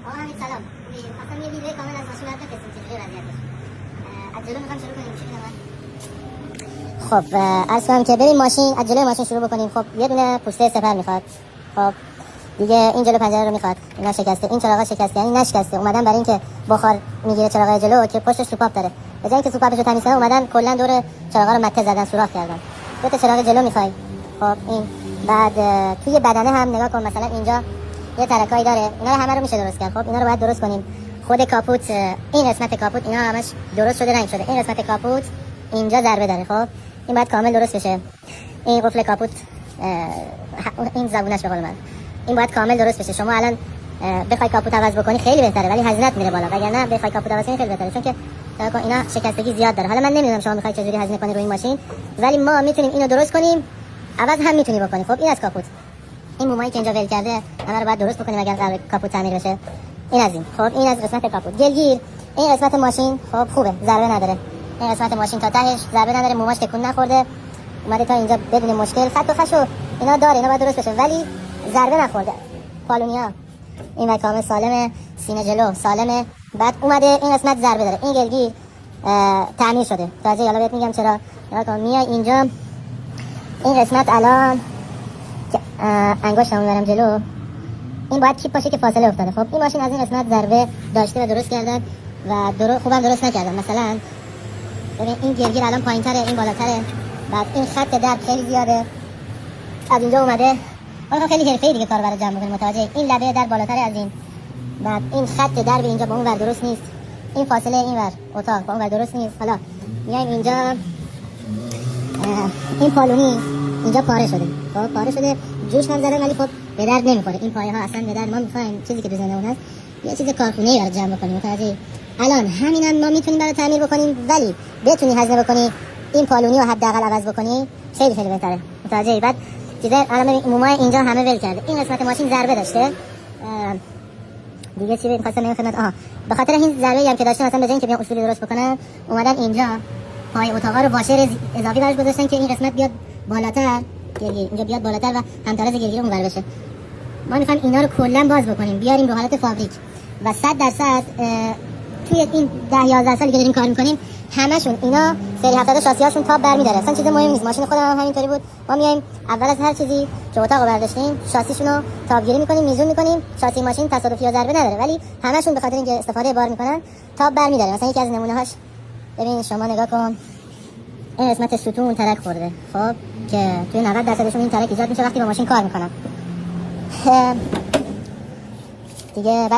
آقا حمید سلام. خواستم یه ویدیو کامل از ماشین بفرستیم چجوری وضعیتش. از جلو می‌خوام شروع کنیم. میشه خب عرض کنم که بریم ماشین از جلوی ماشین شروع بکنیم. خب یه دونه پوسته سپر میخواد. خب دیگه این جلو پنجره رو میخواد. اینا شکسته، این چراغا شکسته، یعنی نشکسته. اومدن برای اینکه بخار میگیره چراغای جلو که پشتش سوپاپ داره. به جای اینکه سوپاپشو تمیز کنن اومدن کلا دور چراغا رو مته زدن، سوراخ کردن. دو تا چراغ جلو میخوای. خب این بعد توی بدنه هم نگاه کن، مثلا اینجا یه ترکایی داره. اینا رو همه رو میشه درست کرد. خب اینا رو باید درست کنیم. خود کاپوت، این قسمت کاپوت اینا همش درست شده، رنگ شده. این قسمت کاپوت اینجا ضربه داره. خب این باید کامل درست بشه. این قفل کاپوت، این زبونش به قول من، این باید کامل درست بشه. شما الان بخوای کاپوت عوض بکنی خیلی بهتره، ولی هزینه‌ت میره بالا. وگرنه بخوای کاپوت عوض کنی خیلی بهتره، چون که اینا شکستگی زیاد داره. حالا من نمیدونم شما میخوای چجوری هزینه کنی روی این ماشین، ولی ما میتونیم اینو درست کنیم، عوض هم میتونی بکنی. خب این از کاپوت، این بومایی که اینجا ول کرده همه رو باید درست بکنیم اگر قرار کاپوت تعمیر بشه. این از این. خب این از قسمت کاپوت. گلگیر، این قسمت ماشین خب خوبه، ضربه نداره. این قسمت ماشین تا تهش ضربه نداره، موماش تکون نخورده، اومده تا اینجا بدون مشکل. خط و خشو اینا داره، اینا باید درست بشه، ولی ضربه نخورده. پالونیا این و کامل سالمه، سینه جلو سالمه. بعد اومده این قسمت ضربه داره. این گلگیر تعمیر شده. تازه حالا بهت میگم چرا. نگاه میای اینجا این قسمت الان که انگشتمو میبرم جلو، این باید چیپ باشه که فاصله افتاده. خب این ماشین از این قسمت ضربه داشته و درست کردن و خوبم درست نکردن. مثلا ببین این گلگیر الان پایین‌تره، این بالاتره. بعد این خط درب خیلی زیاده، از اینجا اومده. آخه خیلی حرفه‌ای دیگه کار برای جمع بکنیم، متوجه؟ این لبه در بالاتره از این. بعد این خط درب اینجا با اون ور درست نیست. این فاصله این ور اتاق با اون ور درست نیست. حالا میایم اینجا، این پالونی اینجا پاره شده. خب پاره شده، جوش هم زدن، ولی خب به درد نمیخوره. این پایه ها اصلا به درد، ما میخوایم چیزی که تو ذهنمون هست یه چیز کارخونه‌ای برای جمع بکنیم، متوجه؟ الان همینم ما میتونیم برای تعمیر بکنیم، ولی بتونی هزینه بکنی این پالونی رو حداقل عوض بکنی خیلی خیلی بهتره، متوجه؟ بعد چیزا الان مومای اینجا همه ول کرده. این قسمت ماشین ضربه داشته. دیگه چی می‌خواستم بگم خدمت؟ به خاطر این ضربه‌ای هم که داشته، مثلا به جای اینکه بیان اصولی درست بکنن اومدن اینجا پای اتاقا رو واشر اضافی براش گذاشتن که این قسمت بیاد بالاتر، اینجا بیاد بالاتر و همتراز گلگیر اونور بشه. ما می‌خوایم اینا رو کلا باز بکنیم، بیاریم رو حالت فابریک و 100% توی این 10-11 سالی که داریم کار می‌کنیم همشون اینا سری 70 شاسی‌هاشون تاب برمی‌داره. اصلا چیز مهمی نیست. ماشین خودم هم همینطوری بود. ما میایم اول از هر چیزی که اتاقو برداشتیم شاسیشون رو تابگیری می‌کنیم، میزون می‌کنیم. شاسی ماشین تصادفی یا ضربه نداره، ولی همشون به خاطر اینکه استفاده بار می‌کنن تاب برمی‌داره. مثلا یکی از نمونه‌هاش ببین، شما نگاه کن، این قسمت ستون ترک خورده. خب که توی 90% این ترک ایجاد میشه وقتی با ماشین کار می‌کنن. دیگه بعد